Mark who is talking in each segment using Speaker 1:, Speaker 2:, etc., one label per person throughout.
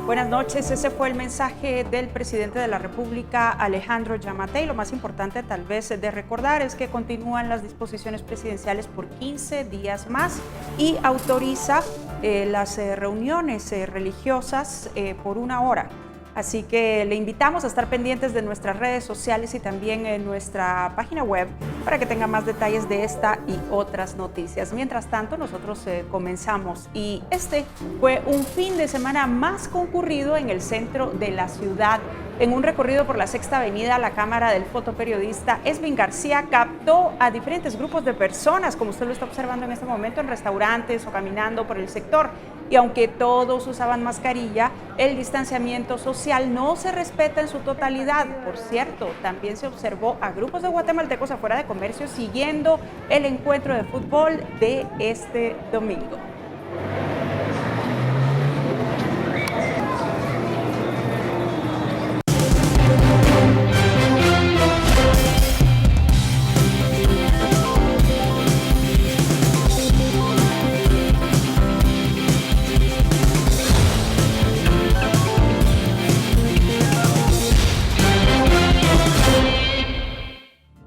Speaker 1: Buenas noches. Ese fue el mensaje del presidente de la República, Alejandro Giammattei. Lo más importante tal vez de recordar es que continúan las disposiciones presidenciales por 15 días más y autoriza las reuniones religiosas por 1 hora. Así que le invitamos a estar pendientes de nuestras redes sociales y también en nuestra página web para que tenga más detalles de esta y otras noticias. Mientras tanto, nosotros comenzamos y este fue un fin de semana más concurrido en el centro de la ciudad. En un recorrido por la Sexta Avenida, la cámara del fotoperiodista Esvin García captó a diferentes grupos de personas, como usted lo está observando en este momento, en restaurantes o caminando por el sector. Y aunque todos usaban mascarilla, el distanciamiento social no se respeta en su totalidad. Por cierto, también se observó a grupos de guatemaltecos afuera de comercio siguiendo el encuentro de fútbol de este domingo.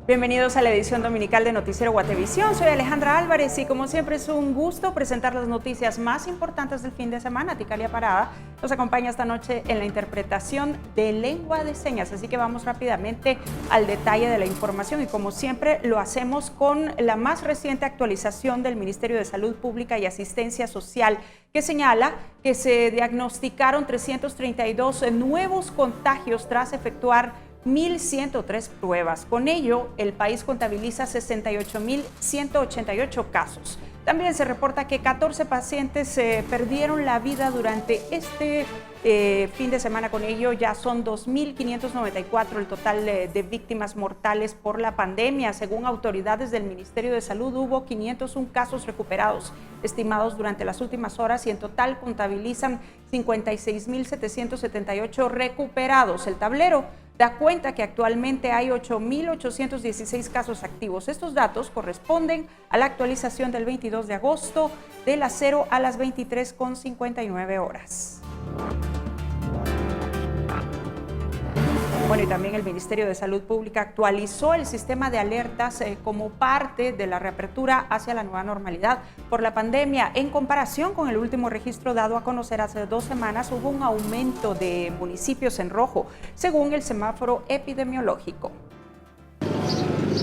Speaker 1: Bienvenidos a la edición dominical de Noticiero Guatevisión. Soy Alejandra Álvarez y como siempre es un gusto presentar las noticias más importantes del fin de semana. Ticalia Parada nos acompaña esta noche en la interpretación de lengua de señas, así que vamos rápidamente al detalle de la información y como siempre lo hacemos con la más reciente actualización del Ministerio de Salud Pública y Asistencia Social, que señala que se diagnosticaron 332 nuevos contagios tras efectuar 1.103 pruebas. Con ello, el país contabiliza 68.188 casos. También se reporta que 14 pacientes perdieron la vida durante este fin de semana. Con ello, ya son 2.594 el total de víctimas mortales por la pandemia. Según autoridades del Ministerio de Salud, hubo 501 casos recuperados estimados durante las últimas horas y en total contabilizan 56.778 recuperados. El tablero da cuenta que actualmente hay 8.816 casos activos. Estos datos corresponden a la actualización del 22 de agosto de las 0 a las 23:59 horas. Bueno, y también el Ministerio de Salud Pública actualizó el sistema de alertas como parte de la reapertura hacia la nueva normalidad por la pandemia. En comparación con el último registro dado a conocer hace 2 semanas, hubo un aumento de municipios en rojo, según el semáforo epidemiológico.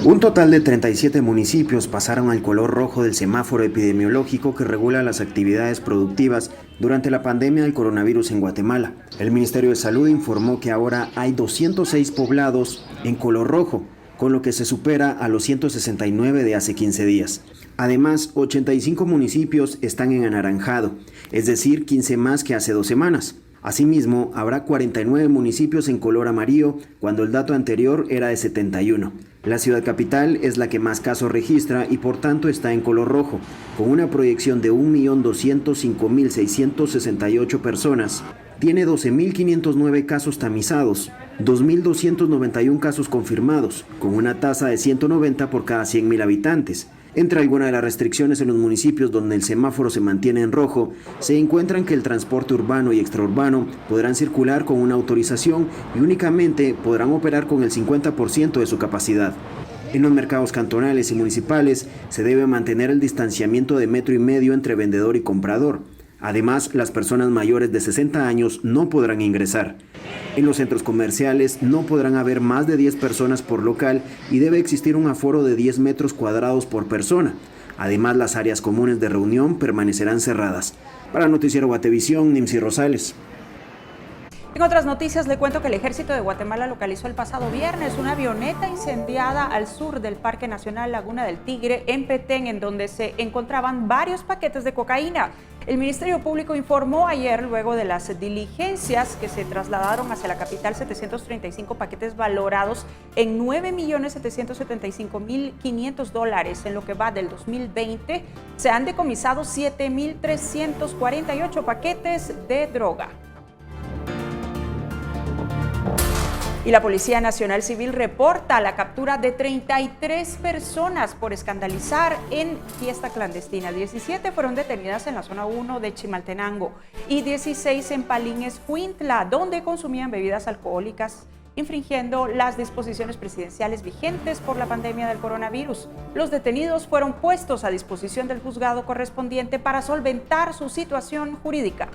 Speaker 2: Un total de 37 municipios pasaron al color rojo del semáforo epidemiológico que regula las actividades productivas durante la pandemia del coronavirus en Guatemala. El Ministerio de Salud informó que ahora hay 206 poblados en color rojo, con lo que se supera a los 169 de hace 15 días. Además, 85 municipios están en anaranjado, es decir, 15 más que hace 2 semanas. Asimismo, habrá 49 municipios en color amarillo, cuando el dato anterior era de 71. La ciudad capital es la que más casos registra y por tanto está en color rojo, con una proyección de 1.205.668 personas. Tiene 12.509 casos tamizados, 2.291 casos confirmados, con una tasa de 190 por cada 100.000 habitantes. Entre algunas de las restricciones en los municipios donde el semáforo se mantiene en rojo, se encuentran que el transporte urbano y extraurbano podrán circular con una autorización y únicamente podrán operar con el 50% de su capacidad. En los mercados cantonales y municipales se debe mantener el distanciamiento de 1,5 metros entre vendedor y comprador. Además, las personas mayores de 60 años no podrán ingresar. En los centros comerciales no podrán haber más de 10 personas por local y debe existir un aforo de 10 metros cuadrados por persona. Además, las áreas comunes de reunión permanecerán cerradas. Para Noticiero Guatevisión, Nimsi Rosales.
Speaker 1: En otras noticias, le cuento que el Ejército de Guatemala localizó el pasado viernes una avioneta incendiada al sur del Parque Nacional Laguna del Tigre, en Petén, en donde se encontraban varios paquetes de cocaína. El Ministerio Público informó ayer, luego de las diligencias que se trasladaron hacia la capital, 735 paquetes valorados en $9.775.500. En lo que va del 2020, se han decomisado 7.348 paquetes de droga. Y la Policía Nacional Civil reporta la captura de 33 personas por escandalizar en fiesta clandestina. 17 fueron detenidas en la zona 1 de Chimaltenango y 16 en Palín Escuintla, donde consumían bebidas alcohólicas, infringiendo las disposiciones presidenciales vigentes por la pandemia del coronavirus. Los detenidos fueron puestos a disposición del juzgado correspondiente para solventar su situación jurídica.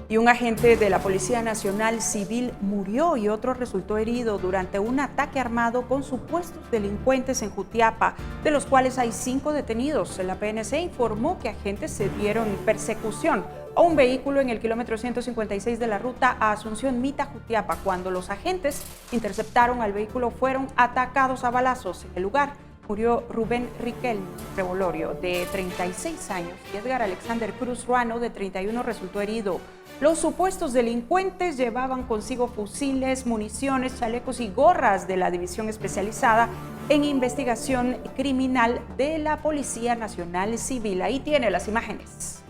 Speaker 1: Y un agente de la Policía Nacional Civil murió y otro resultó herido durante un ataque armado con supuestos delincuentes en Jutiapa, de los cuales hay 5 detenidos. La PNC informó que agentes se dieron persecución a un vehículo en el kilómetro 156 de la ruta a Asunción Mita-Jutiapa. Cuando los agentes interceptaron al vehículo, fueron atacados a balazos. En el lugar murió Rubén Riquelme Revolorio, de 36 años, y Edgar Alexander Cruz Ruano, de 31, resultó herido. Los supuestos delincuentes llevaban consigo fusiles, municiones, chalecos y gorras de la División Especializada en Investigación Criminal de la Policía Nacional Civil. Ahí tiene las imágenes.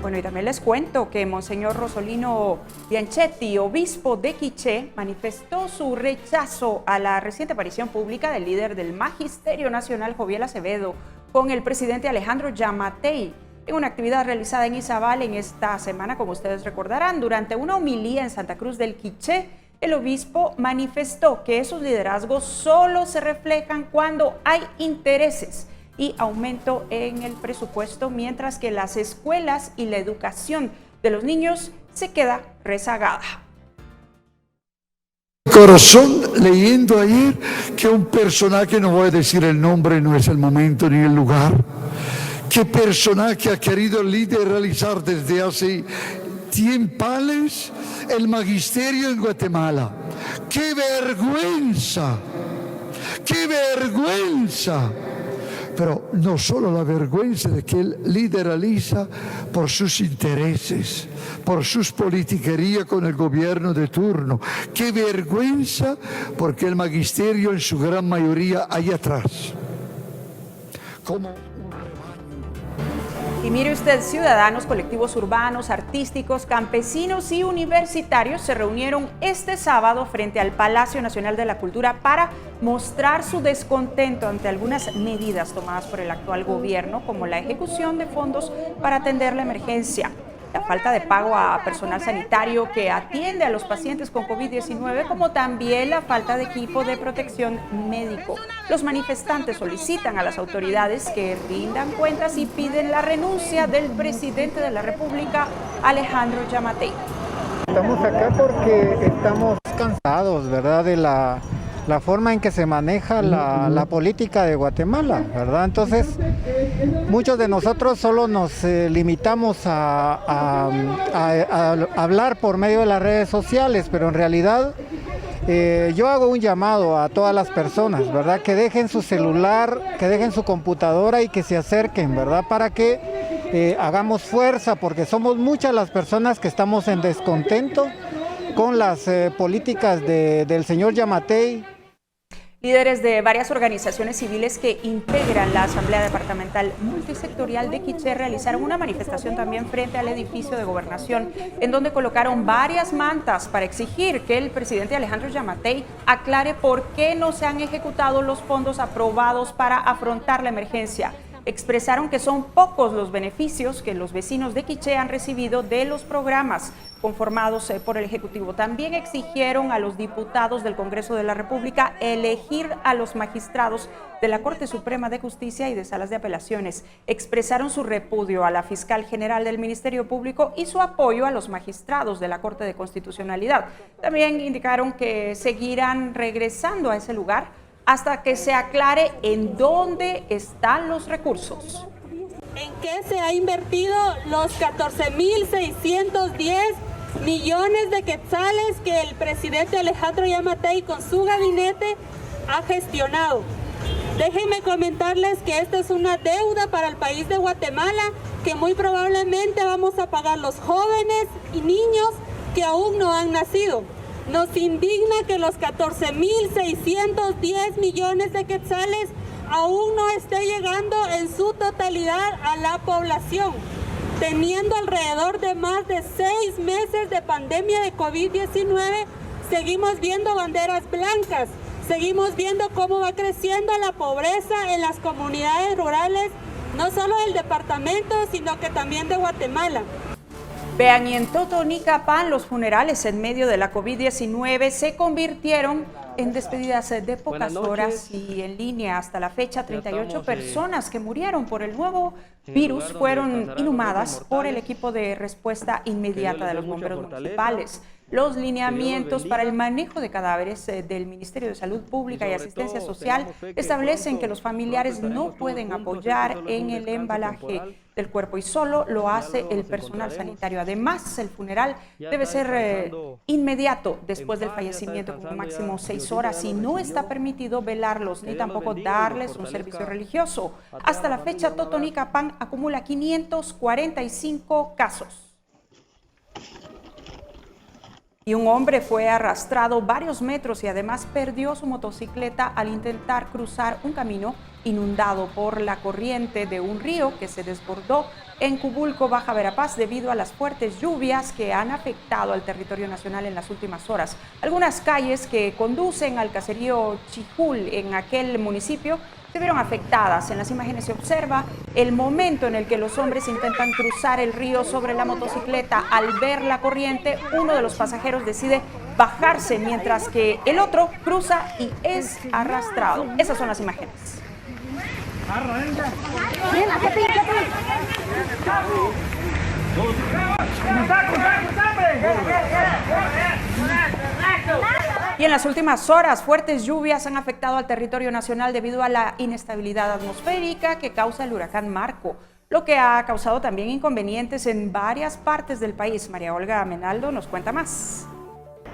Speaker 1: Bueno, y también les cuento que Monseñor Rosolino Bianchetti, obispo de Quiché, manifestó su rechazo a la reciente aparición pública del líder del Magisterio Nacional, Joviel Acevedo, con el presidente Alejandro Yamatei, en una actividad realizada en Izabal en esta semana, como ustedes recordarán. Durante una homilía en Santa Cruz del Quiché, el obispo manifestó que esos liderazgos solo se reflejan cuando hay intereses y aumento en el presupuesto, mientras que las escuelas y la educación de los niños se queda rezagada.
Speaker 3: Corazón leyendo ayer que un personaje, no voy a decir el nombre, no es el momento ni el lugar, que personaje ha querido lideralizar desde hace tiempos el magisterio en Guatemala. ¡Qué vergüenza! ¡Qué vergüenza! Pero no solo la vergüenza de que él lideraliza por sus intereses, por sus politiquerías con el gobierno de turno. ¡Qué vergüenza! Porque el magisterio en su gran mayoría hay atrás. Como
Speaker 1: y mire usted, ciudadanos, colectivos urbanos, artísticos, campesinos y universitarios se reunieron este sábado frente al Palacio Nacional de la Cultura para mostrar su descontento ante algunas medidas tomadas por el actual gobierno, como la ejecución de fondos para atender la emergencia, la falta de pago a personal sanitario que atiende a los pacientes con COVID-19, como también la falta de equipo de protección médico. Los manifestantes solicitan a las autoridades que rindan cuentas y piden la renuncia del presidente de la República, Alejandro Yamatei.
Speaker 4: Estamos acá porque estamos cansados, ¿verdad?, de la forma en que se maneja la política de Guatemala, ¿verdad? Entonces, muchos de nosotros solo nos limitamos a hablar por medio de las redes sociales, pero en realidad yo hago un llamado a todas las personas, ¿verdad?, que dejen su celular, que dejen su computadora y que se acerquen, ¿verdad?, para que hagamos fuerza, porque somos muchas las personas que estamos en descontento con las políticas del señor Yamatei.
Speaker 1: Líderes de varias organizaciones civiles que integran la Asamblea Departamental Multisectorial de Quiché realizaron una manifestación también frente al edificio de Gobernación, en donde colocaron varias mantas para exigir que el presidente Alejandro Yamatei aclare por qué no se han ejecutado los fondos aprobados para afrontar la emergencia. Expresaron que son pocos los beneficios que los vecinos de Quiché han recibido de los programas conformados por el Ejecutivo. También exigieron a los diputados del Congreso de la República elegir a los magistrados de la Corte Suprema de Justicia y de salas de apelaciones. Expresaron su repudio a la fiscal general del Ministerio Público y su apoyo a los magistrados de la Corte de Constitucionalidad. También indicaron que seguirán regresando a ese lugar hasta que se aclare en dónde están los recursos.
Speaker 5: ¿En qué se ha invertido los 14.610 millones de quetzales que el presidente Alejandro Yamatei con su gabinete ha gestionado? Déjenme comentarles que esta es una deuda para el país de Guatemala que muy probablemente vamos a pagar los jóvenes y niños que aún no han nacido. Nos indigna que los 14.610 millones de quetzales aún no esté llegando en su totalidad a la población. Teniendo alrededor de más de 6 meses de pandemia de COVID-19, seguimos viendo banderas blancas, seguimos viendo cómo va creciendo la pobreza en las comunidades rurales, no solo del departamento, sino que también de Guatemala.
Speaker 1: Vean, y en Totonicapán los funerales en medio de la COVID-19 se convirtieron en despedidas de pocas horas y en línea. Hasta la fecha, 38 personas que murieron por el nuevo virus fueron inhumadas por el equipo de respuesta inmediata de los bomberos municipales. Los lineamientos para el manejo de cadáveres del Ministerio de Salud Pública y Asistencia Social establecen que los familiares no pueden apoyar en el embalaje del cuerpo y solo lo hace el personal sanitario. Además, el funeral debe ser inmediato después del fallecimiento, como máximo 6 horas, y no está permitido velarlos ni tampoco darles un servicio religioso. Hasta la fecha, Totonicapán acumula 545 casos. Y un hombre fue arrastrado varios metros y además perdió su motocicleta al intentar cruzar un camino inundado por la corriente de un río que se desbordó en Cubulco, Baja Verapaz, debido a las fuertes lluvias que han afectado al territorio nacional en las últimas horas. Algunas calles que conducen al caserío Chijul en aquel municipio se vieron afectadas. En las imágenes se observa el momento en el que los hombres intentan cruzar el río sobre la motocicleta. Al ver la corriente, uno de los pasajeros decide bajarse, mientras que el otro cruza y es arrastrado. Esas son las imágenes. Y en las últimas horas, fuertes lluvias han afectado al territorio nacional debido a la inestabilidad atmosférica que causa el huracán Marco, lo que ha causado también inconvenientes en varias partes del país. María Olga Menaldo nos cuenta más.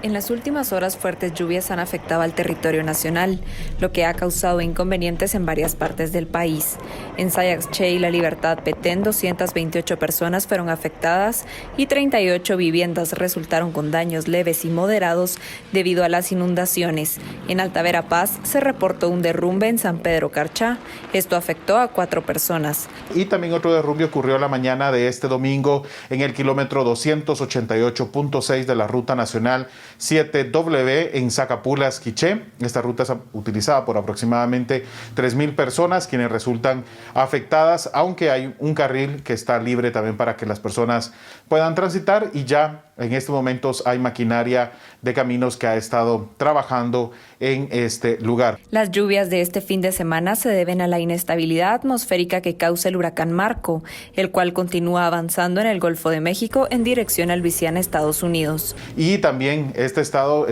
Speaker 6: En las últimas horas, fuertes lluvias han afectado al territorio nacional, lo que ha causado inconvenientes en varias partes del país. En Sayaxché y La Libertad, Petén, 228 personas fueron afectadas y 38 viviendas resultaron con daños leves y moderados debido a las inundaciones. En Alta Verapaz se reportó un derrumbe en San Pedro Carchá. Esto afectó a 4 personas.
Speaker 7: Y también otro derrumbe ocurrió la mañana de este domingo en el kilómetro 288.6 de la Ruta Nacional 7W en Zacapulas, Quiché. Esta ruta es utilizada por aproximadamente 3.000 personas, quienes resultan afectadas, aunque hay un carril que está libre también para que las personas puedan transitar, y ya en estos momentos hay maquinaria de caminos que ha estado trabajando en este lugar.
Speaker 6: Las lluvias de este fin de semana se deben a la inestabilidad atmosférica que causa el huracán Marco, el cual continúa avanzando en el Golfo de México en dirección a Luisiana, Estados Unidos.
Speaker 7: Y también este estado,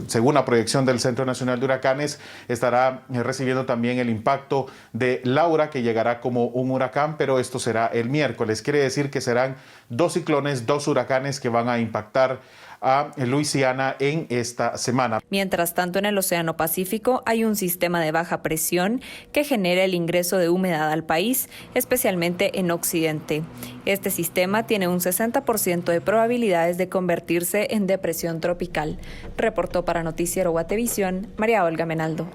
Speaker 7: según la proyección del Centro Nacional de Huracanes, estará recibiendo también el impacto de Laura, que llegará como un huracán, pero esto será el miércoles. Quiere decir que serán 2 ciclones, 2 huracanes que van a impactar a Luisiana en esta semana.
Speaker 6: Mientras tanto, en el Océano Pacífico hay un sistema de baja presión que genera el ingreso de humedad al país, especialmente en Occidente. Este sistema tiene un 60% de probabilidades de convertirse en depresión tropical. Reportó para Noticiero Guatevisión, María Olga Menaldo.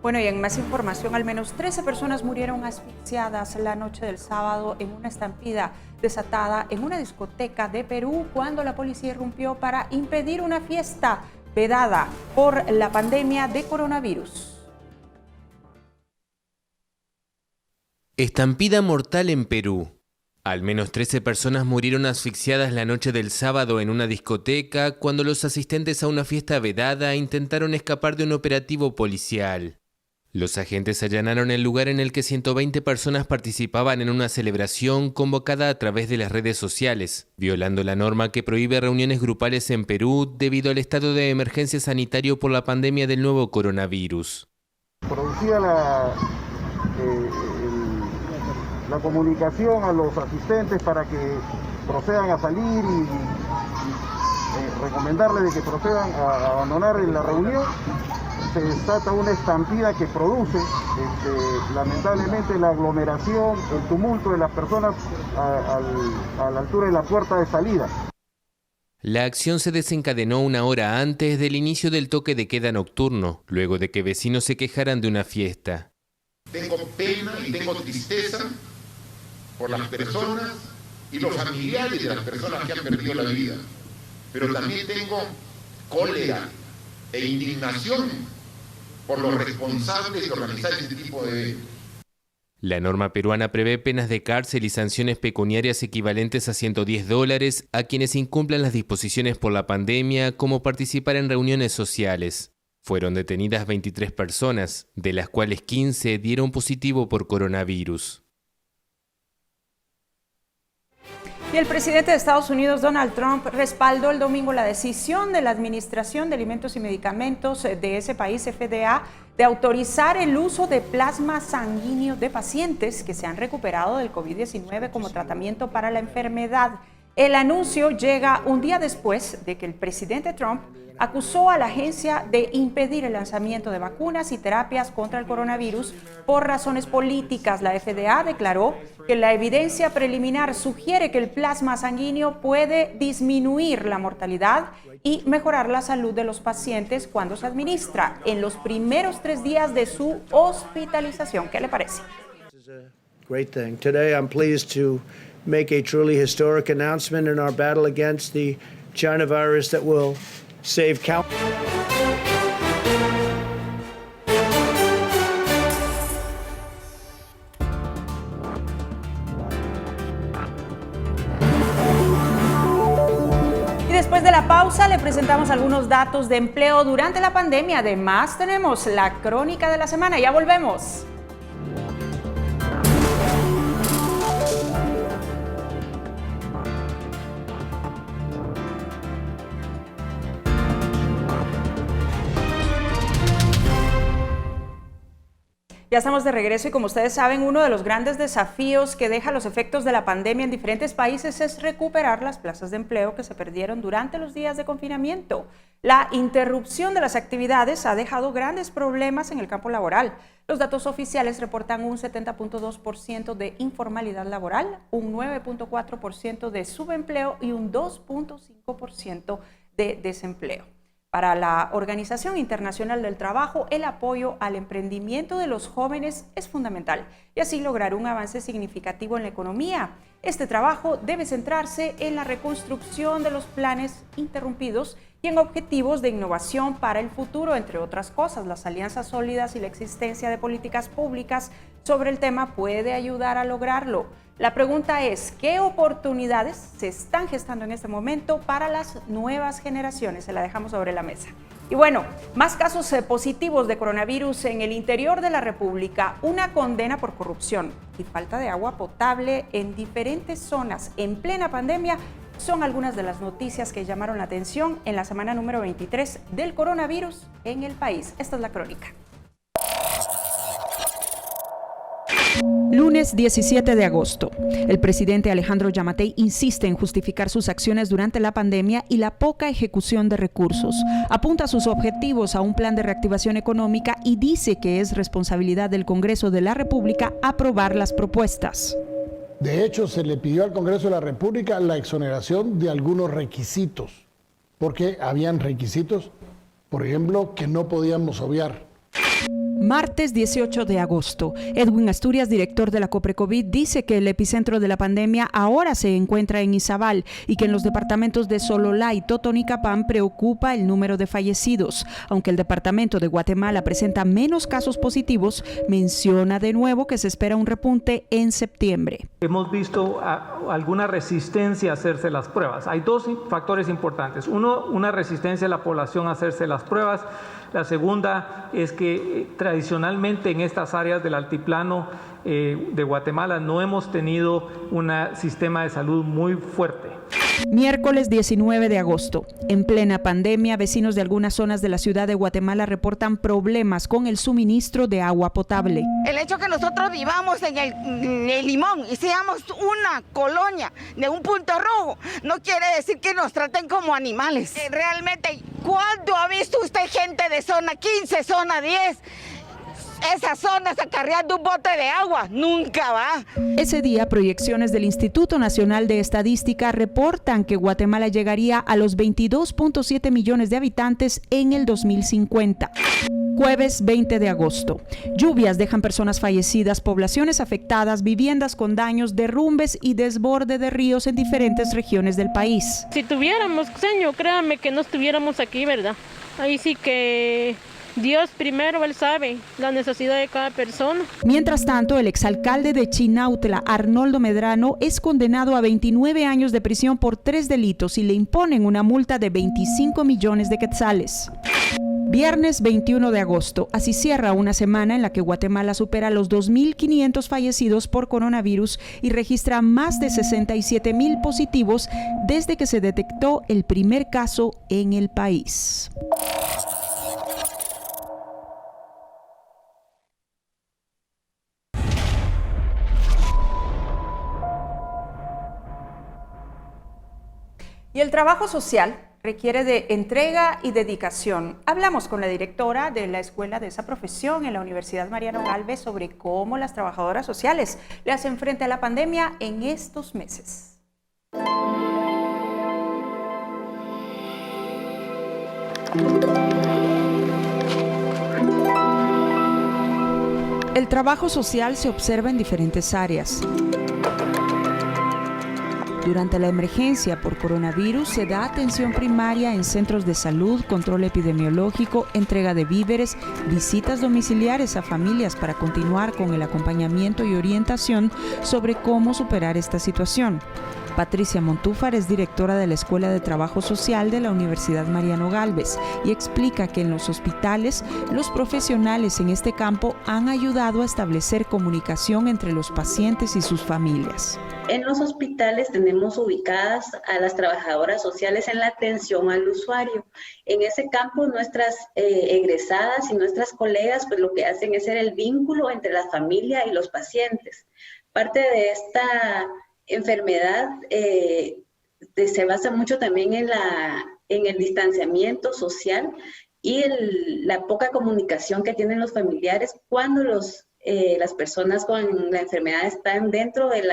Speaker 1: Bueno, y en más información, al menos 13 personas murieron asfixiadas la noche del sábado en una estampida desatada en una discoteca de Perú cuando la policía irrumpió para impedir una fiesta vedada por la pandemia de coronavirus.
Speaker 8: Estampida mortal en Perú. Al menos 13 personas murieron asfixiadas la noche del sábado en una discoteca cuando los asistentes a una fiesta vedada intentaron escapar de un operativo policial. Los agentes allanaron el lugar en el que 120 personas participaban en una celebración convocada a través de las redes sociales, violando la norma que prohíbe reuniones grupales en Perú debido al estado de emergencia sanitario por la pandemia del nuevo coronavirus.
Speaker 9: Producía la comunicación a los asistentes para que procedan a salir y recomendarles de que procedan a abandonar la reunión. Se desata una estampida que produce lamentablemente la aglomeración, el tumulto de las personas a la altura de la puerta de salida.
Speaker 8: La acción se desencadenó una hora antes del inicio del toque de queda nocturno, luego de que vecinos se quejaran de una fiesta.
Speaker 10: Tengo pena y tengo tristeza por las personas y los familiares de las personas que han perdido la vida, pero también tengo cólera e indignación por los responsables de organizar este tipo de eventos.
Speaker 8: La norma peruana prevé penas de cárcel y sanciones pecuniarias equivalentes a $110 a quienes incumplan las disposiciones por la pandemia, como participar en reuniones sociales. Fueron detenidas 23 personas, de las cuales 15 dieron positivo por coronavirus.
Speaker 1: Y el presidente de Estados Unidos, Donald Trump, respaldó el domingo la decisión de la Administración de Alimentos y Medicamentos de ese país, FDA, de autorizar el uso de plasma sanguíneo de pacientes que se han recuperado del COVID-19 como tratamiento para la enfermedad. El anuncio llega un día después de que el presidente Trump acusó a la agencia de impedir el lanzamiento de vacunas y terapias contra el coronavirus por razones políticas. La FDA declaró que la evidencia preliminar sugiere que el plasma sanguíneo puede disminuir la mortalidad y mejorar la salud de los pacientes cuando se administra en los primeros 3 días de su hospitalización. ¿Qué le parece?
Speaker 11: Great thing. Today I'm pleased to make a truly historic announcement in our battle against the China virus that will save count.
Speaker 1: Y después de la pausa le presentamos algunos datos de empleo durante la pandemia. Además tenemos la crónica de la semana. Ya volvemos. Ya estamos de regreso y como ustedes saben, uno de los grandes desafíos que deja los efectos de la pandemia en diferentes países es recuperar las plazas de empleo que se perdieron durante los días de confinamiento. La interrupción de las actividades ha dejado grandes problemas en el campo laboral. Los datos oficiales reportan un 70.2% de informalidad laboral, un 9.4% de subempleo y un 2.5% de desempleo. Para la Organización Internacional del Trabajo, el apoyo al emprendimiento de los jóvenes es fundamental y así lograr un avance significativo en la economía. Este trabajo debe centrarse en la reconstrucción de los planes interrumpidos y en objetivos de innovación para el futuro, entre otras cosas. Las alianzas sólidas y la existencia de políticas públicas sobre el tema puede ayudar a lograrlo. La pregunta es, ¿qué oportunidades se están gestando en este momento para las nuevas generaciones? Se la dejamos sobre la mesa. Y bueno, más casos positivos de coronavirus en el interior de la República, una condena por corrupción y falta de agua potable en diferentes zonas en plena pandemia son algunas de las noticias que llamaron la atención en la semana número 23 del coronavirus en el país. Esta es la crónica. Lunes 17 de agosto. El presidente Alejandro Yamatei insiste en justificar sus acciones durante la pandemia y la poca ejecución de recursos. Apunta sus objetivos a un plan de reactivación económica y dice que es responsabilidad del Congreso de la República aprobar las propuestas.
Speaker 12: De hecho, se le pidió al Congreso de la República la exoneración de algunos requisitos, porque habían requisitos, por ejemplo, que no podíamos obviar.
Speaker 1: Martes 18 de agosto. Edwin Asturias, director de la Coprecovid, dice que el epicentro de la pandemia ahora se encuentra en Izabal y que en los departamentos de Sololá y Totonicapán preocupa el número de fallecidos. Aunque el departamento de Guatemala presenta menos casos positivos, menciona de nuevo que se espera un repunte en septiembre.
Speaker 13: Hemos visto alguna resistencia a hacerse las pruebas. Hay dos factores importantes. Uno, una resistencia de la población a hacerse las pruebas. La segunda es que tradicionalmente en estas áreas del altiplano de Guatemala no hemos tenido un sistema de salud muy fuerte.
Speaker 1: Miércoles 19 de agosto. En plena pandemia, vecinos de algunas zonas de la ciudad de Guatemala reportan problemas con el suministro de agua potable.
Speaker 14: El hecho que nosotros vivamos en el Limón y seamos una colonia de un punto rojo no quiere decir que nos traten como animales. Realmente, ¿cuándo ha visto usted gente de zona 15, zona 10? Esas zonas acarreando un bote de agua, nunca va.
Speaker 1: Ese día, proyecciones del Instituto Nacional de Estadística reportan que Guatemala llegaría a los 22.7 millones de habitantes en el 2050. Jueves 20 de agosto. Lluvias dejan personas fallecidas, poblaciones afectadas, viviendas con daños, derrumbes y desborde de ríos en diferentes regiones del país.
Speaker 15: Si tuviéramos, señor, créame que no estuviéramos aquí, ¿verdad? Ahí sí que Dios primero, Él sabe la necesidad de cada persona.
Speaker 1: Mientras tanto, el exalcalde de Chinautla, Arnoldo Medrano, es condenado a 29 años de prisión por 3 delitos y le imponen una multa de 25 millones de quetzales. Viernes 21 de agosto, así cierra una semana en la que Guatemala supera los 2.500 fallecidos por coronavirus y registra más de 67.000 positivos desde que se detectó el primer caso en el país. Y el trabajo social requiere de entrega y dedicación. Hablamos con la directora de la escuela de esa profesión en la Universidad Mariano Gálvez sobre cómo las trabajadoras sociales le hacen frente a la pandemia en estos meses. El trabajo social se observa en diferentes áreas. Durante la emergencia por coronavirus se da atención primaria en centros de salud, control epidemiológico, entrega de víveres, visitas domiciliares a familias para continuar con el acompañamiento y orientación sobre cómo superar esta situación. Patricia Montúfar es directora de la Escuela de Trabajo Social de la Universidad Mariano Gálvez y explica que en los hospitales los profesionales en este campo han ayudado a establecer comunicación entre los pacientes y sus familias.
Speaker 16: En los hospitales tenemos ubicadas a las trabajadoras sociales en la atención al usuario. En ese campo nuestras egresadas y nuestras colegas pues lo que hacen es ser el vínculo entre la familia y los pacientes. Parte de esta enfermedad se basa mucho también en el distanciamiento social y la poca comunicación que tienen los familiares cuando las personas con la enfermedad están dentro de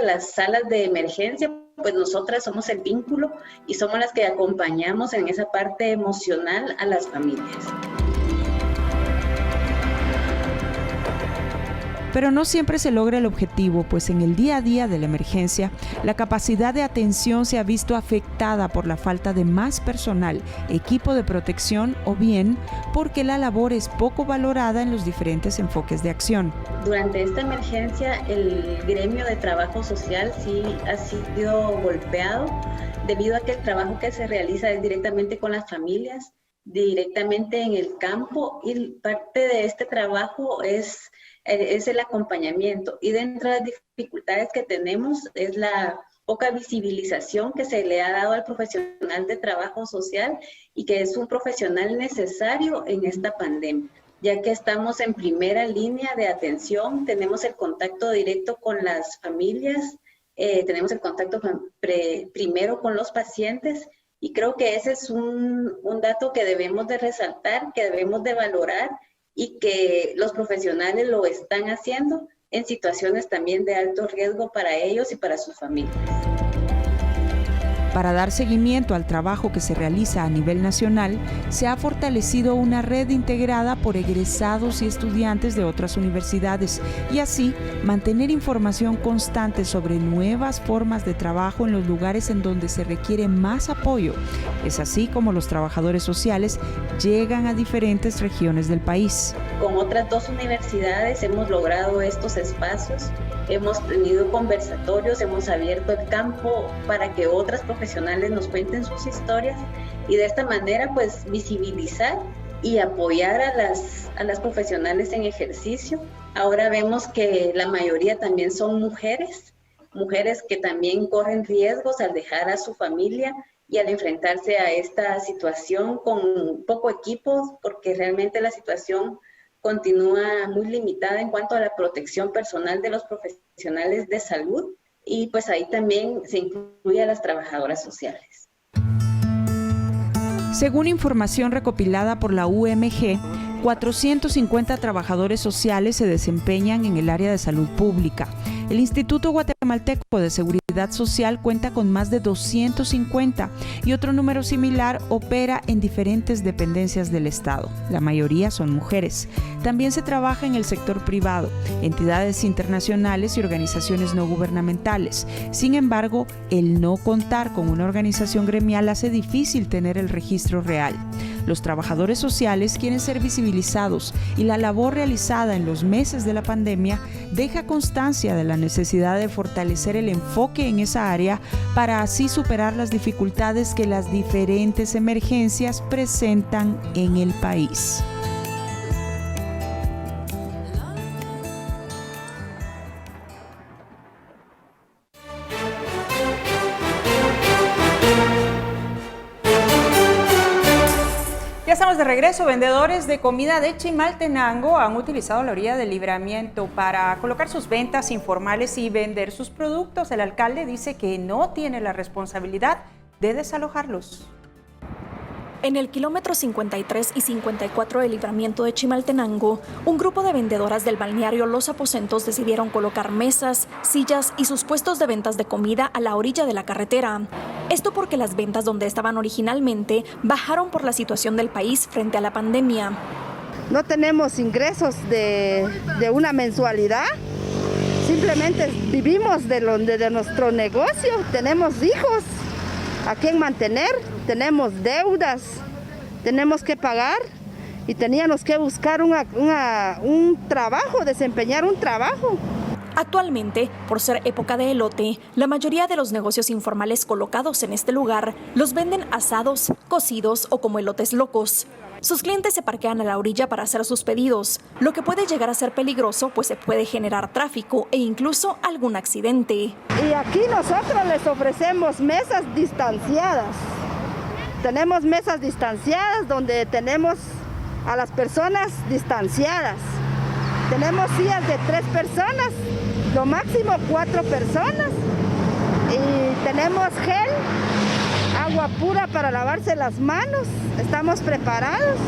Speaker 16: las salas de emergencia. Pues nosotras somos el vínculo y somos las que acompañamos en esa parte emocional a las familias.
Speaker 1: Pero no siempre se logra el objetivo, pues en el día a día de la emergencia, la capacidad de atención se ha visto afectada por la falta de más personal, equipo de protección o bien porque la labor es poco valorada en los diferentes enfoques de acción.
Speaker 16: Durante esta emergencia, el gremio de trabajo social sí ha sido golpeado debido a que el trabajo que se realiza es directamente con las familias, directamente en el campo, y parte de este trabajo es el acompañamiento, y dentro de las dificultades que tenemos es la poca visibilización que se le ha dado al profesional de trabajo social y que es un profesional necesario en esta pandemia, ya que estamos en primera línea de atención, tenemos el contacto directo con las familias, tenemos el contacto primero con los pacientes, y creo que ese es un dato que debemos de resaltar, que debemos de valorar, y que los profesionales lo están haciendo en situaciones también de alto riesgo para ellos y para sus familias.
Speaker 1: Para dar seguimiento al trabajo que se realiza a nivel nacional, se ha fortalecido una red integrada por egresados y estudiantes de otras universidades y así mantener información constante sobre nuevas formas de trabajo en los lugares en donde se requiere más apoyo. Es así como los trabajadores sociales llegan a diferentes regiones del país.
Speaker 16: Con otras 2 universidades hemos logrado estos espacios, hemos tenido conversatorios, hemos abierto el campo para que otras profesionales nos cuenten sus historias y de esta manera pues visibilizar y apoyar a las profesionales en ejercicio. Ahora vemos que la mayoría también son mujeres que también corren riesgos al dejar a su familia y al enfrentarse a esta situación con poco equipo, porque realmente la situación continúa muy limitada en cuanto a la protección personal de los profesionales de salud, y pues ahí también se incluye a las trabajadoras sociales.
Speaker 1: Según información recopilada por la UMG, 450 trabajadores sociales se desempeñan en el área de salud pública. El Instituto Guatemala Guatemalteco de Seguridad Social cuenta con más de 250 y otro número similar opera en diferentes dependencias del Estado. La mayoría son mujeres. También se trabaja en el sector privado, entidades internacionales y organizaciones no gubernamentales. Sin embargo, el no contar con una organización gremial hace difícil tener el registro real. Los trabajadores sociales quieren ser visibilizados y la labor realizada en los meses de la pandemia deja constancia de la necesidad de fortalecer el enfoque en esa área para así superar las dificultades que las diferentes emergencias presentan en el país. Ya estamos de regreso. Vendedores de comida de Chimaltenango han utilizado la orilla del Libramiento para colocar sus ventas informales y vender sus productos. El alcalde dice que no tiene la responsabilidad de desalojarlos.
Speaker 17: En el kilómetro 53 y 54 del Libramiento de Chimaltenango, un grupo de vendedoras del balneario Los Aposentos decidieron colocar mesas, sillas y sus puestos de ventas de comida a la orilla de la carretera. Esto porque las ventas donde estaban originalmente bajaron por la situación del país frente a la pandemia.
Speaker 18: No tenemos ingresos de una mensualidad, simplemente vivimos de nuestro negocio, tenemos hijos a quien mantener, tenemos deudas, tenemos que pagar y teníamos que buscar un trabajo, desempeñar un trabajo.
Speaker 17: Actualmente, por ser época de elote, la mayoría de los negocios informales colocados en este lugar los venden asados, cocidos o como elotes locos. Sus clientes se parquean a la orilla para hacer sus pedidos, lo que puede llegar a ser peligroso, pues se puede generar tráfico e incluso algún accidente.
Speaker 18: Y aquí nosotros les ofrecemos mesas distanciadas. Tenemos mesas distanciadas donde tenemos a las personas distanciadas. Tenemos sillas de 3 personas, lo máximo 4 personas. Y tenemos gel, agua pura para lavarse las manos. Estamos preparados.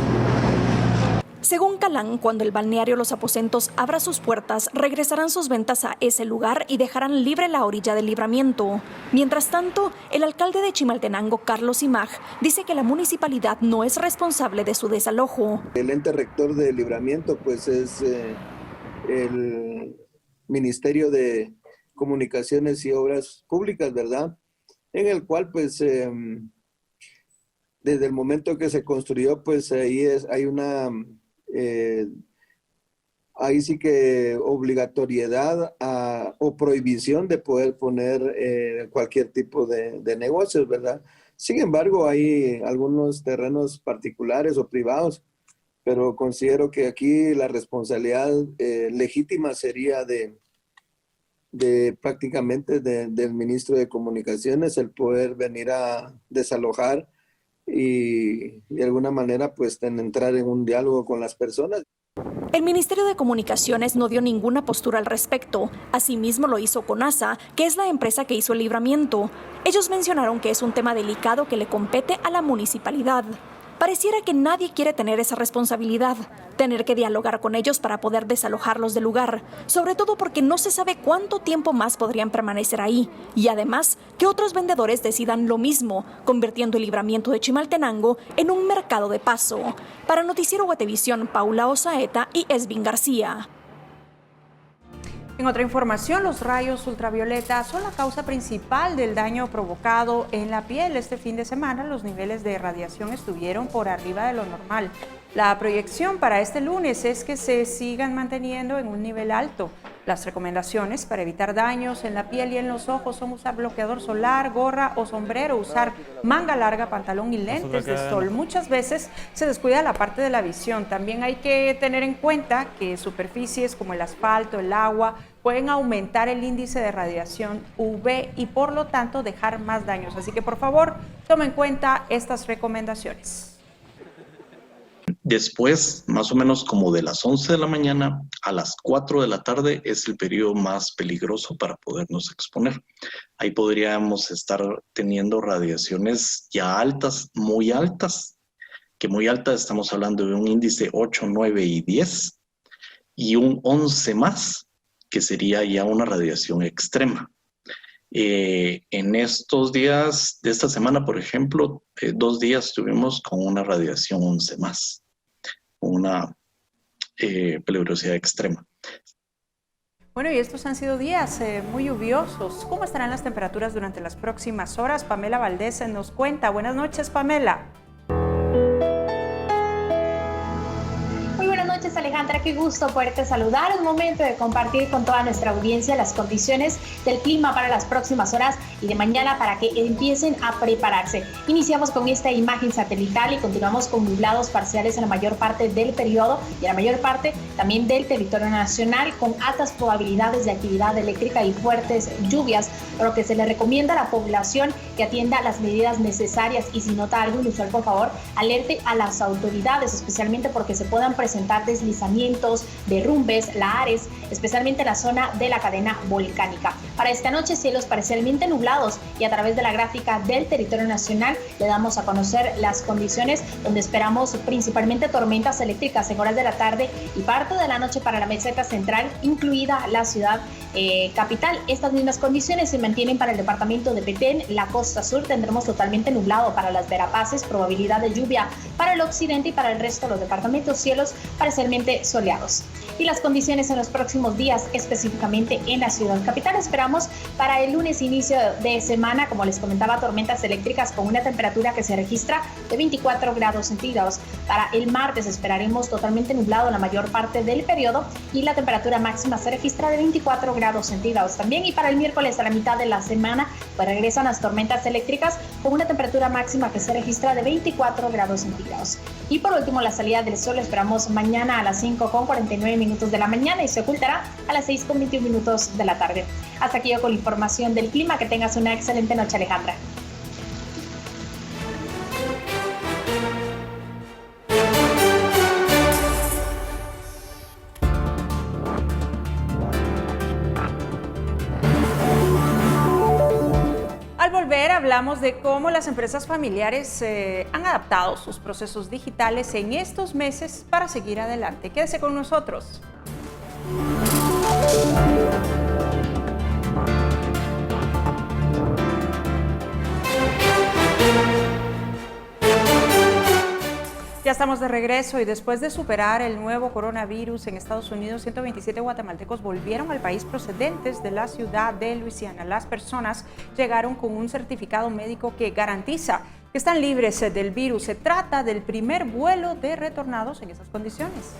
Speaker 17: Según Calán, cuando el balneario Los Aposentos abra sus puertas, regresarán sus ventas a ese lugar y dejarán libre la orilla del Libramiento. Mientras tanto, el alcalde de Chimaltenango, Carlos Imag, dice que la municipalidad no es responsable de su desalojo.
Speaker 19: El ente rector del Libramiento pues es el Ministerio de Comunicaciones y Obras Públicas, ¿verdad? En el cual pues desde el momento que se construyó pues hay una ahí sí que obligatoriedad o prohibición de poder poner cualquier tipo de negocios, ¿verdad? Sin embargo, hay algunos terrenos particulares o privados, pero considero que aquí la responsabilidad legítima sería de prácticamente del ministro de Comunicaciones el poder venir a desalojar y de alguna manera pues entrar en un diálogo con las personas.
Speaker 17: El Ministerio de Comunicaciones no dio ninguna postura al respecto. Asimismo lo hizo CONASA, que es la empresa que hizo el Libramiento. Ellos mencionaron que es un tema delicado que le compete a la municipalidad. Pareciera que nadie quiere tener esa responsabilidad, tener que dialogar con ellos para poder desalojarlos del lugar, sobre todo porque no se sabe cuánto tiempo más podrían permanecer ahí, y además que otros vendedores decidan lo mismo, convirtiendo el Libramiento de Chimaltenango en un mercado de paso. Para Noticiero Guatevisión, Paula Osaeta y Esvin García.
Speaker 1: En otra información, los rayos ultravioleta son la causa principal del daño provocado en la piel. Este fin de semana los niveles de radiación estuvieron por arriba de lo normal. La proyección para este lunes es que se sigan manteniendo en un nivel alto. Las recomendaciones para evitar daños en la piel y en los ojos son usar bloqueador solar, gorra o sombrero, usar manga larga, pantalón y lentes de sol. Muchas veces se descuida la parte de la visión. También hay que tener en cuenta que superficies como el asfalto, el agua, pueden aumentar el índice de radiación UV y por lo tanto dejar más daños. Así que por favor, tome en cuenta estas recomendaciones.
Speaker 20: Después, más o menos como de las 11 de la mañana a las 4 de la tarde es el periodo más peligroso para podernos exponer. Ahí podríamos estar teniendo radiaciones ya altas, que muy altas estamos hablando de un índice 8, 9 y 10 y un 11 más, que sería ya una radiación extrema. En estos días de esta semana, por ejemplo, 2 días estuvimos con una radiación 11 más, una peligrosidad extrema.
Speaker 1: Bueno, y estos han sido días muy lluviosos. ¿Cómo estarán las temperaturas durante las próximas horas? Pamela Valdés nos cuenta. Buenas noches, Pamela.
Speaker 21: Muy buenas noches, Alejandra, qué gusto poderte saludar. Es momento de compartir con toda nuestra audiencia las condiciones del clima para las próximas horas y de mañana para que empiecen a prepararse. Iniciamos con esta imagen satelital y continuamos con nublados parciales en la mayor parte del periodo y en la mayor parte también del territorio nacional, con altas probabilidades de actividad eléctrica y fuertes lluvias, por lo que se le recomienda a la población que atienda las medidas necesarias y si nota algo inusual, por favor, alerte a las autoridades, especialmente porque se puedan presentar deslizamientos, derrumbes, lahares, especialmente en la zona de la cadena volcánica. Para esta noche, cielos parcialmente nublados y a través de la gráfica del territorio nacional le damos a conocer las condiciones donde esperamos principalmente tormentas eléctricas en horas de la tarde y parte de la noche para la meseta central, incluida la ciudad capital. Estas mismas condiciones se mantienen para el departamento de Petén, la costa sur tendremos totalmente nublado para las Verapaces, probabilidad de lluvia para el occidente y para el resto de los departamentos, cielos parcialmente soleados. Y las condiciones en los próximos días, específicamente en la ciudad capital, esperamos para el lunes inicio de semana, como les comentaba, tormentas eléctricas con una temperatura que se registra de 24 grados centígrados. Para el martes esperaremos totalmente nublado la mayor parte del periodo y la temperatura máxima se registra de 24 grados centígrados también. Y para el miércoles a la mitad de la semana pues regresan las tormentas eléctricas con una temperatura máxima que se registra de 24 grados centígrados. Y por último, la salida del sol esperamos mañana a las 5:49 de la mañana y se ocultará a las 6:21 de la tarde. Hasta aquí yo con la información del clima. Que tengas una excelente noche, Alejandra.
Speaker 1: Al volver hablamos de cómo las empresas familiares han adaptado sus procesos digitales en estos meses para seguir adelante. Quédese con nosotros. Ya estamos de regreso y después de superar el nuevo coronavirus en Estados Unidos, 127 guatemaltecos volvieron al país procedentes de la ciudad de Luisiana. Las personas llegaron con un certificado médico que garantiza que están libres del virus. Se trata del primer vuelo de retornados en esas condiciones.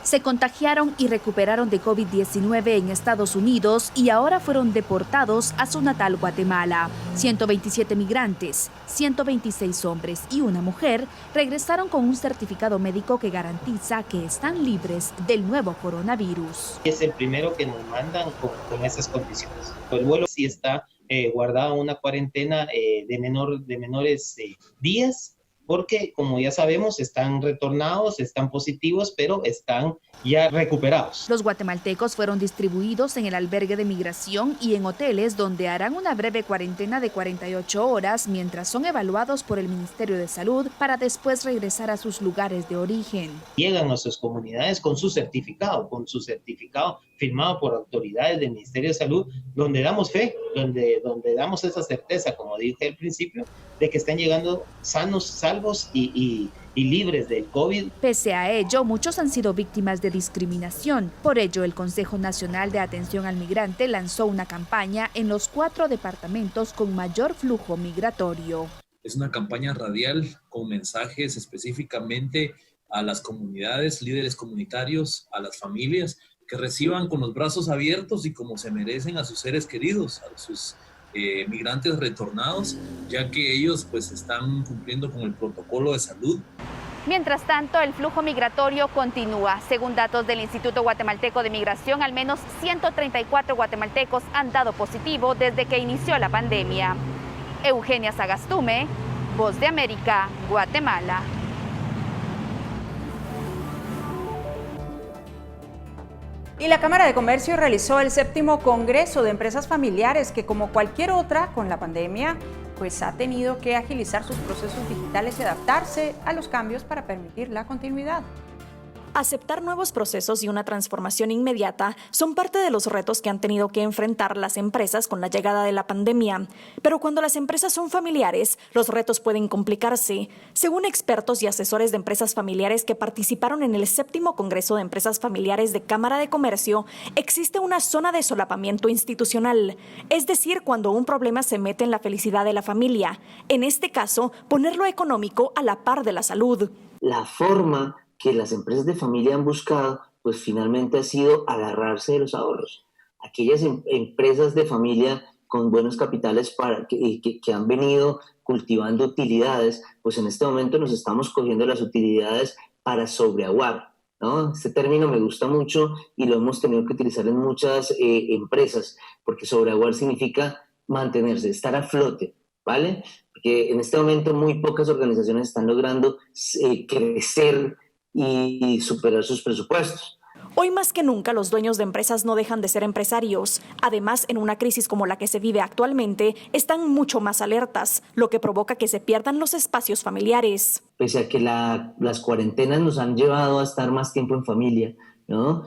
Speaker 22: Se contagiaron y recuperaron de COVID-19 en Estados Unidos y ahora fueron deportados a su natal Guatemala. 127 migrantes, 126 hombres y una mujer regresaron con un certificado médico que garantiza que están libres del nuevo coronavirus.
Speaker 23: Es el primero que nos mandan con esas condiciones. El vuelo sí está guardado en una cuarentena de menores días, porque como ya sabemos están retornados, están positivos, pero están ya recuperados.
Speaker 22: Los guatemaltecos fueron distribuidos en el albergue de migración y en hoteles donde harán una breve cuarentena de 48 horas mientras son evaluados por el Ministerio de Salud para después regresar a sus lugares de origen.
Speaker 23: Llegan a sus comunidades con su certificado firmado por autoridades del Ministerio de Salud, donde damos fe, donde damos esa certeza, como dije al principio, de que están llegando sanos, salvos y libres del COVID.
Speaker 22: Pese a ello, muchos han sido víctimas de discriminación. Por ello, el Consejo Nacional de Atención al Migrante lanzó una campaña en los 4 departamentos con mayor flujo migratorio.
Speaker 24: Es una campaña radial con mensajes específicamente a las comunidades, líderes comunitarios, a las familias, que reciban con los brazos abiertos y como se merecen a sus seres queridos, a sus migrantes retornados, ya que ellos pues están cumpliendo con el protocolo de salud.
Speaker 22: Mientras tanto, el flujo migratorio continúa. Según datos del Instituto Guatemalteco de Migración, al menos 134 guatemaltecos han dado positivo desde que inició la pandemia. Eugenia Sagastume, Voz de América, Guatemala.
Speaker 1: Y la Cámara de Comercio realizó el 7º Congreso de Empresas Familiares que, como cualquier otra con la pandemia, pues ha tenido que agilizar sus procesos digitales y adaptarse a los cambios para permitir la continuidad.
Speaker 17: Aceptar nuevos procesos y una transformación inmediata son parte de los retos que han tenido que enfrentar las empresas con la llegada de la pandemia. Pero cuando las empresas son familiares, los retos pueden complicarse. Según expertos y asesores de empresas familiares que participaron en el 7º Congreso de Empresas Familiares de Cámara de Comercio, existe una zona de solapamiento institucional. Es decir, cuando un problema se mete en la felicidad de la familia. En este caso, poner lo económico a la par de la salud.
Speaker 2: La forma que las empresas de familia han buscado, pues finalmente ha sido agarrarse de los ahorros. Aquellas empresas de familia con buenos capitales que han venido cultivando utilidades, pues en este momento nos estamos cogiendo las utilidades para sobreaguar, ¿no? Este término me gusta mucho y lo hemos tenido que utilizar en muchas empresas, porque sobreaguar significa mantenerse, estar a flote, ¿vale? Porque en este momento muy pocas organizaciones están logrando crecer y superar sus presupuestos.
Speaker 17: Hoy más que nunca los dueños de empresas no dejan de ser empresarios. Además, en una crisis como la que se vive actualmente, están mucho más alertas, lo que provoca que se pierdan los espacios familiares.
Speaker 2: Pese a que las cuarentenas nos han llevado a estar más tiempo en familia, ¿no?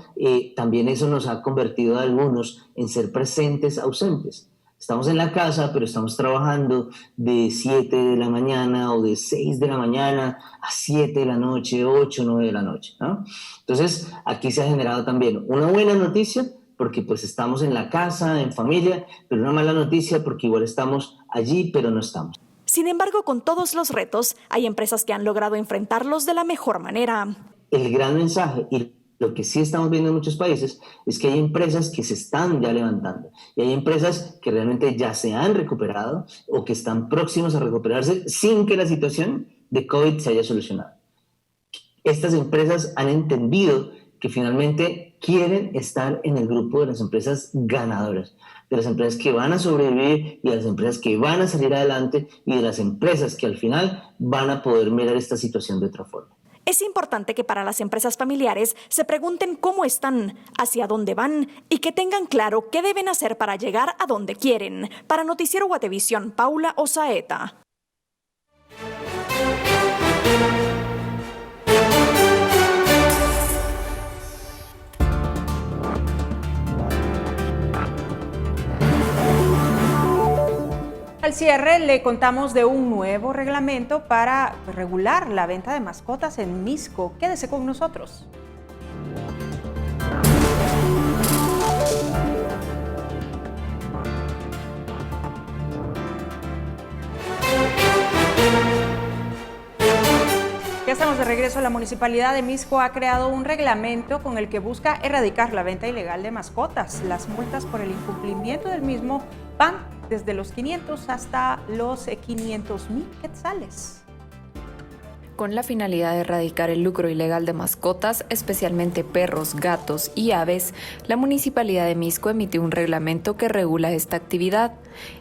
Speaker 2: También eso nos ha convertido a algunos en ser presentes ausentes. Estamos en la casa, pero estamos trabajando de 7 de la mañana o de 6 de la mañana a 7 de la noche, 8, 9 de la noche, ¿no? Entonces, aquí se ha generado también una buena noticia, porque pues estamos en la casa, en familia, pero una mala noticia porque igual estamos allí, pero no estamos.
Speaker 17: Sin embargo, con todos los retos, hay empresas que han logrado enfrentarlos de la mejor manera.
Speaker 2: El gran mensaje y lo que sí estamos viendo en muchos países es que hay empresas que se están ya levantando y hay empresas que realmente ya se han recuperado o que están próximos a recuperarse sin que la situación de COVID se haya solucionado. Estas empresas han entendido que finalmente quieren estar en el grupo de las empresas ganadoras, de las empresas que van a sobrevivir y de las empresas que van a salir adelante y de las empresas que al final van a poder mirar esta situación de otra forma.
Speaker 17: Es importante que para las empresas familiares se pregunten cómo están, hacia dónde van y que tengan claro qué deben hacer para llegar a donde quieren. Para Noticiero Guatevisión, Paula Osaeta.
Speaker 1: Al cierre le contamos de un nuevo reglamento para regular la venta de mascotas en Misco. Quédese con nosotros. Ya estamos de regreso. La Municipalidad de Misco ha creado un reglamento con el que busca erradicar la venta ilegal de mascotas. Las multas por el incumplimiento del mismo van desde los 500 hasta los 500,000 quetzales.
Speaker 6: Con la finalidad de erradicar el lucro ilegal de mascotas, especialmente perros, gatos y aves, la Municipalidad de Misco emitió un reglamento que regula esta actividad.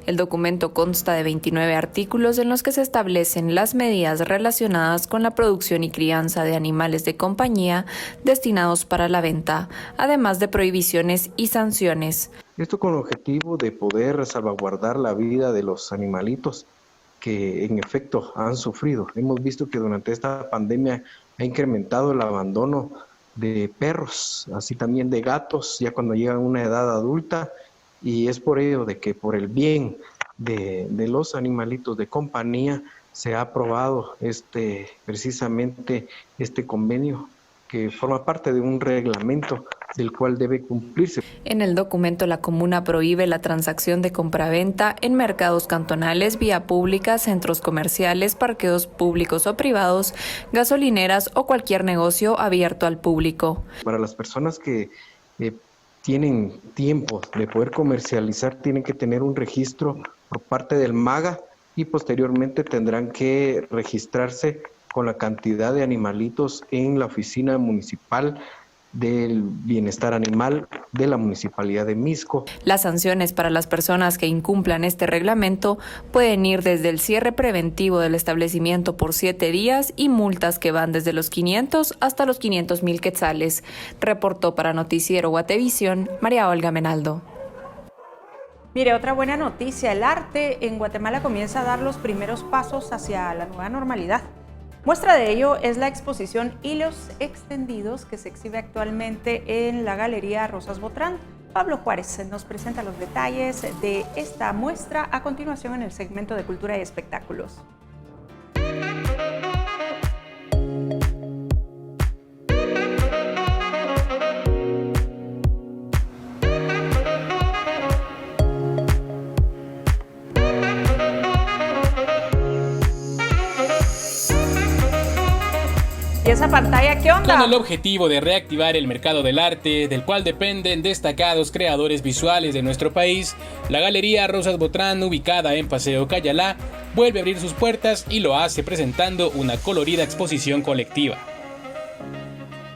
Speaker 6: El documento consta de 29 artículos en los que se establecen las medidas relacionadas con la producción y crianza de animales de compañía destinados para la venta, además de prohibiciones y sanciones.
Speaker 3: Esto con el objetivo de poder salvaguardar la vida de los animalitos que en efecto han sufrido. Hemos visto que durante esta pandemia ha incrementado el abandono de perros, así también de gatos, ya cuando llegan a una edad adulta, y es por ello de que por el bien de los animalitos de compañía se ha aprobado precisamente este convenio que forma parte de un reglamento del cual debe cumplirse.
Speaker 6: En el documento, la comuna prohíbe la transacción de compraventa en mercados cantonales, vía pública, centros comerciales, parqueos públicos o privados, gasolineras o cualquier negocio abierto al público.
Speaker 3: Para las personas que tienen tiempo de poder comercializar, tienen que tener un registro por parte del MAGA y posteriormente tendrán que registrarse con la cantidad de animalitos en la oficina municipal del bienestar animal de la Municipalidad de Misco.
Speaker 6: Las sanciones para las personas que incumplan este reglamento pueden ir desde el cierre preventivo del establecimiento por 7 días y multas que van desde los 500 hasta los 500,000 quetzales. Reportó para Noticiero Guatevisión, María Olga Menaldo.
Speaker 1: Mire, otra buena noticia, el arte en Guatemala comienza a dar los primeros pasos hacia la nueva normalidad. Muestra de ello es la exposición Hilos Extendidos que se exhibe actualmente en la Galería Rosas Botrán. Pablo Juárez nos presenta los detalles de esta muestra a continuación en el segmento de Cultura y Espectáculos. ¿Y esa pantalla qué onda?
Speaker 4: Con el objetivo de reactivar el mercado del arte, del cual dependen destacados creadores visuales de nuestro país, la Galería Rosas Botrán, ubicada en Paseo Cayalá, vuelve a abrir sus puertas y lo hace presentando una colorida exposición colectiva.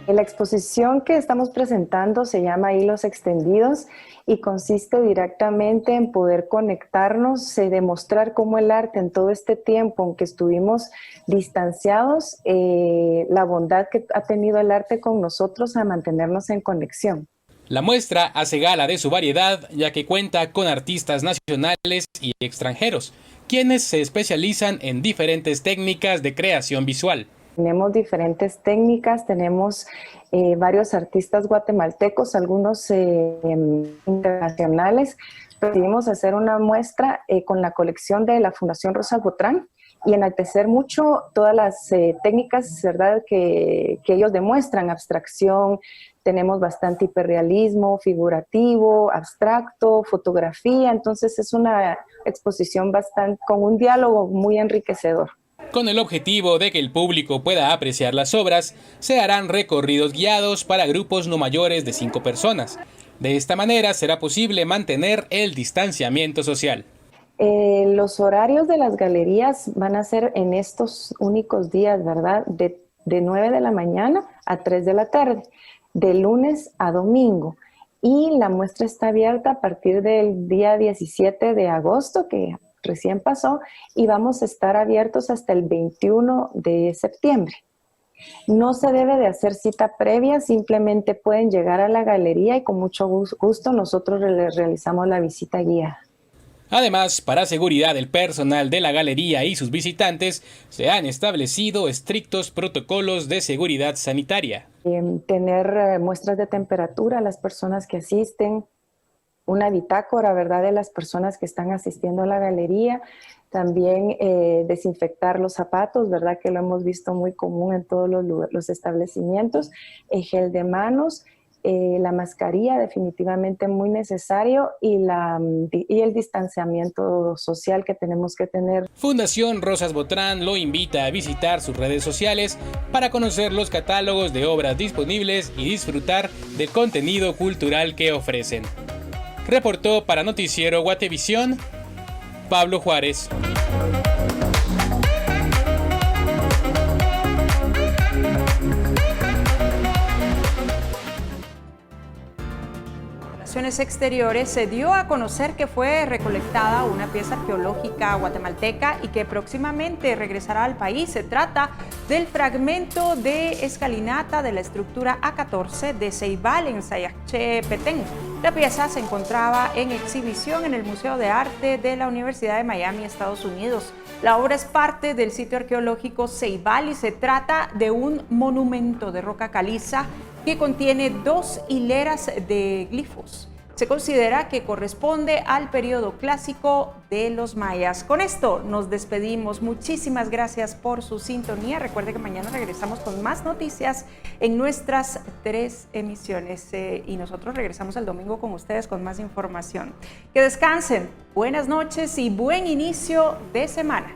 Speaker 5: La exposición que estamos presentando se llama Hilos Extendidos y consiste directamente en poder conectarnos, demostrar cómo el arte en todo este tiempo, aunque estuvimos distanciados, la bondad que ha tenido el arte con nosotros a mantenernos en conexión.
Speaker 4: La muestra hace gala de su variedad, ya que cuenta con artistas nacionales y extranjeros, quienes se especializan en diferentes técnicas de creación visual.
Speaker 5: Tenemos diferentes técnicas, tenemos varios artistas guatemaltecos, algunos internacionales. Decidimos hacer una muestra con la colección de la Fundación Rosas Botrán y enaltecer mucho todas las técnicas, ¿verdad?, que ellos demuestran, abstracción. Tenemos bastante hiperrealismo, figurativo, abstracto, fotografía, entonces es una exposición con un diálogo muy enriquecedor.
Speaker 4: Con el objetivo de que el público pueda apreciar las obras, se harán recorridos guiados para grupos no mayores de 5 personas. De esta manera será posible mantener el distanciamiento social.
Speaker 5: Los horarios de las galerías van a ser en estos únicos días, ¿verdad? De 9 de la mañana a 3 de la tarde, de lunes a domingo. Y la muestra está abierta a partir del día 17 de agosto, que recién pasó, y vamos a estar abiertos hasta el 21 de septiembre. No se debe de hacer cita previa, simplemente pueden llegar a la galería y con mucho gusto nosotros les realizamos la visita guiada.
Speaker 4: Además, para seguridad del personal de la galería y sus visitantes, se han establecido estrictos protocolos de seguridad sanitaria.
Speaker 5: Tener muestras de temperatura a las personas que asisten, una bitácora, ¿verdad?, de las personas que están asistiendo a la galería, también desinfectar los zapatos, ¿verdad?, que lo hemos visto muy común en todos los establecimientos, gel de manos, la mascarilla definitivamente muy necesario y el distanciamiento social que tenemos que tener.
Speaker 4: Fundación Rosas Botrán lo invita a visitar sus redes sociales para conocer los catálogos de obras disponibles y disfrutar del contenido cultural que ofrecen. Reportó para Noticiero Guatevisión, Pablo Juárez.
Speaker 1: Relaciones Exteriores se dio a conocer que fue recolectada una pieza arqueológica guatemalteca y que próximamente regresará al país. Se trata del fragmento de escalinata de la estructura A14 de Ceibal en Sayache, Petén. La pieza se encontraba en exhibición en el Museo de Arte de la Universidad de Miami, Estados Unidos. La obra es parte del sitio arqueológico Ceibal y se trata de un monumento de roca caliza que contiene 2 hileras de glifos. Se considera que corresponde al periodo clásico de los mayas. Con esto nos despedimos. Muchísimas gracias por su sintonía. Recuerde que mañana regresamos con más noticias en nuestras 3 emisiones y nosotros regresamos el domingo con ustedes con más información. Que descansen, buenas noches y buen inicio de semana.